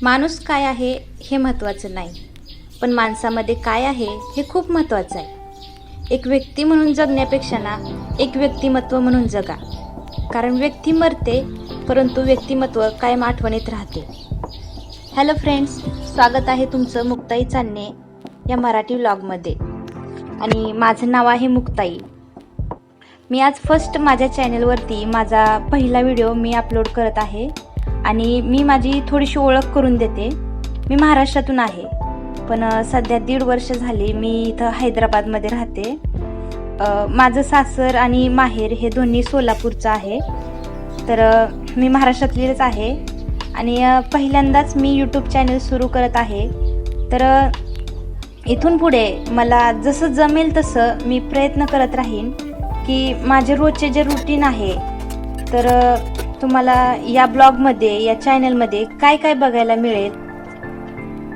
माणूस काय आहे हे महत्त्वाचं नाही, पण माणसामध्ये काय आहे हे खूप महत्त्वाचं आहे. एक व्यक्ती म्हणून जगण्यापेक्षा ना एक व्यक्तिमत्व म्हणून जगा, कारण व्यक्ती मरते परंतु व्यक्तिमत्व कायम आठवणीत राहते. हॅलो फ्रेंड्स, स्वागत आहे तुमचं मुक्ताई चांदणे या मराठी व्लॉगमध्ये. आणि माझं नाव आहे मुक्ताई. मी आज फर्स्ट माझ्या चॅनलवरती माझा पहिला व्हिडिओ मी अपलोड करत आहे. आणि मी माझी थोडीशी ओळख करून देते. मी महाराष्ट्रातून आहे, पण सध्या 1.5 वर्ष झाली मी इथं हैदराबादमध्ये राहते. माझं सासर आणि माहेर हे दोन्ही सोलापूरचं आहे. तर मी महाराष्ट्रातलीच आहे आणि पहिल्यांदाच मी यूट्यूब चॅनल सुरू करत आहे. तर इथून पुढे मला जसं जमेल तसं मी प्रयत्न करत राहीन की माझे रोजचे जे रुटीन आहे तर तुम्हाला या ब्लॉगमध्ये या चॅनलमध्ये काय काय बघायला मिळेल.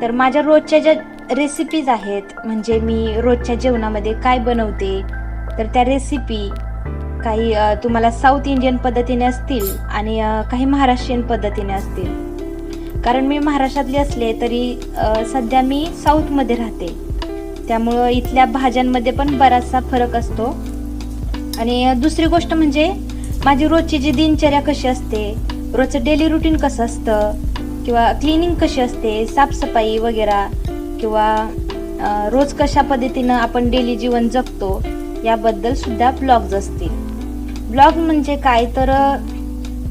तर माझ्या रोजच्या ज्या रेसिपीज आहेत, म्हणजे मी रोजच्या जेवणामध्ये काय बनवते, तर त्या रेसिपी काही तुम्हाला साऊथ इंडियन पद्धतीने असतील आणि काही महाराष्ट्रीयन पद्धतीने असतील. कारण मी महाराष्ट्रातली असले तरी सध्या मी साऊथमध्ये राहते, त्यामुळं इथल्या भाज्यांमध्ये पण बराचसा फरक असतो. आणि दुसरी गोष्ट म्हणजे माझी रोजची जी दिनचर्या कशी असते, रोजचं डेली रुटीन कसं असतं, किंवा क्लिनिंग कशी असते, साफसफाई वगैरे, किंवा रोज कशा पद्धतीनं आपण डेली जीवन जगतो याबद्दल सुद्धा ब्लॉग्स असतील. ब्लॉग म्हणजे काय, तर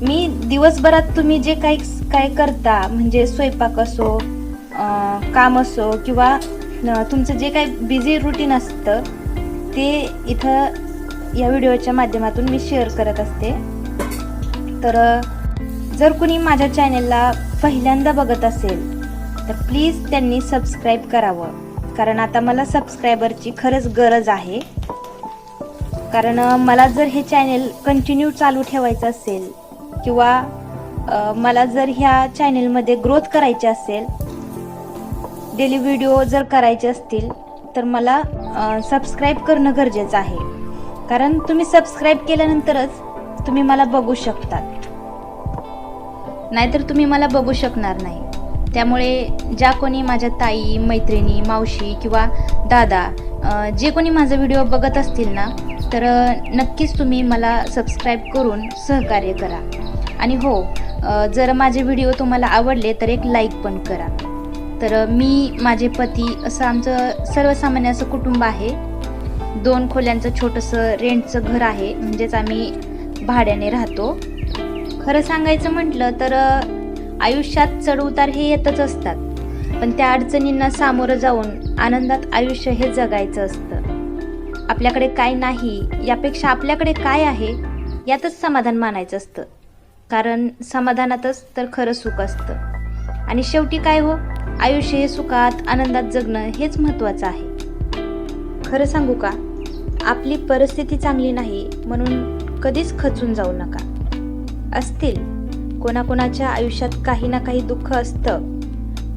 मी दिवसभरात तुम्ही जे काय करता, म्हणजे स्वयंपाक असो, काम असो, किंवा तुमचं जे काही बिझी रुटीन असतं ते इथं या व्हिडिओच्या माध्यमातून मी शेअर करत असते. तर जर कुणी माझ्या चॅनलला पहिल्यांदा बघत असेल तर प्लीज त्यांनी सबस्क्राईब करावं, कारण आता मला सबस्क्रायबरची खरंच गरज आहे. कारण मला जर हे चॅनल कंटिन्यू चालू ठेवायचं असेल, किंवा मला जर ह्या चॅनलमध्ये ग्रोथ करायची असेल, डेली व्हिडिओ जर करायचे असतील, तर मला सबस्क्राईब करणं गरजेचं आहे. कारण तुम्ही सबस्क्राईब केल्यानंतरच तुम्ही मला बघू शकतात, नाहीतर तुम्ही मला बघू शकणार नाही. त्यामुळे ज्या कोणी माझ्या ताई, मैत्रिणी, मावशी किंवा दादा जे कोणी माझा व्हिडिओ बघत असतील ना, तर नक्कीच तुम्ही मला सबस्क्राईब करून सहकार्य करा. आणि हो, जर माझे व्हिडिओ तुम्हाला आवडले तर एक लाईक पण करा. तर मी, माझे पती, असं आमचं सर्वसामान्य असं कुटुंब आहे. 2 खोल्यांचं छोटंसं रेंटचं घर आहे, म्हणजेच आम्ही भाड्याने राहतो. खरं सांगायचं म्हटलं तर आयुष्यात चढउतार हे येतच असतात, पण त्या अडचणींना सामोरं जाऊन आनंदात आयुष्य हे जगायचं असतं. आपल्याकडे काय नाही यापेक्षा आपल्याकडे काय आहे यातच समाधान मानायचं असतं, कारण समाधानातच तर खरं सुख असतं. आणि शेवटी काय हो, आयुष्य हे सुखात आनंदात जगणं हेच महत्त्वाचं आहे. खरं सांगू का, आपली परिस्थिती चांगली नाही म्हणून कधीच खचून जाऊ नका. असतील कोणाकोणाच्या आयुष्यात काही ना काही दुःख असतं,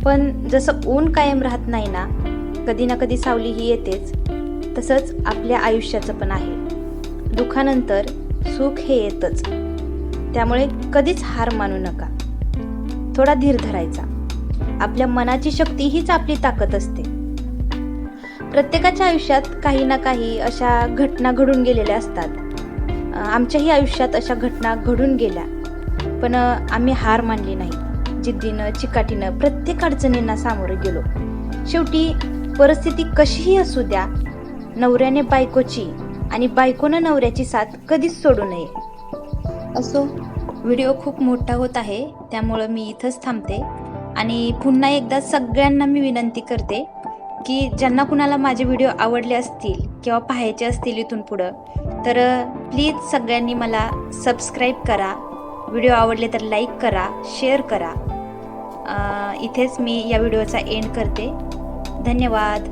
पण जसं ऊन कायम राहत नाही ना, कधी ना कधी सावली ही येतेच, तसंच आपल्या आयुष्याचं पण आहे. दुःखानंतर सुख हे येतच. त्यामुळे कधीच हार मानू नका, थोडा धीर धरायचा. आपल्या मनाची शक्ती हीच आपली ताकद असते. प्रत्येकाच्या आयुष्यात काही ना काही अशा घटना घडून गेलेल्या असतात. आमच्याही आयुष्यात अशा घटना घडून गेल्या, पण आम्ही हार मानली नाही. जिद्दीनं, चिकाटीनं प्रत्येक अडचणींना सामोरं गेलो. शेवटी परिस्थिती कशीही असू द्या, नवऱ्याने बायकोची आणि बायकोनं नवऱ्याची साथ कधीच सोडू नये. असो, व्हिडिओ खूप मोठा होत आहे, त्यामुळं मी इथंच थांबते. आणि पुन्हा एकदा सगळ्यांना मी विनंती करते की ज्यांना कुणाला माझे व्हिडिओ आवडले असतील किंवा पाहायचे असतील इथून पुढं, तर प्लीज सगळ्यांनी मला सबस्क्राईब करा. व्हिडिओ आवडले तर लाईक करा, शेअर करा. इथेच मी या व्हिडिओचा एंड करते. धन्यवाद.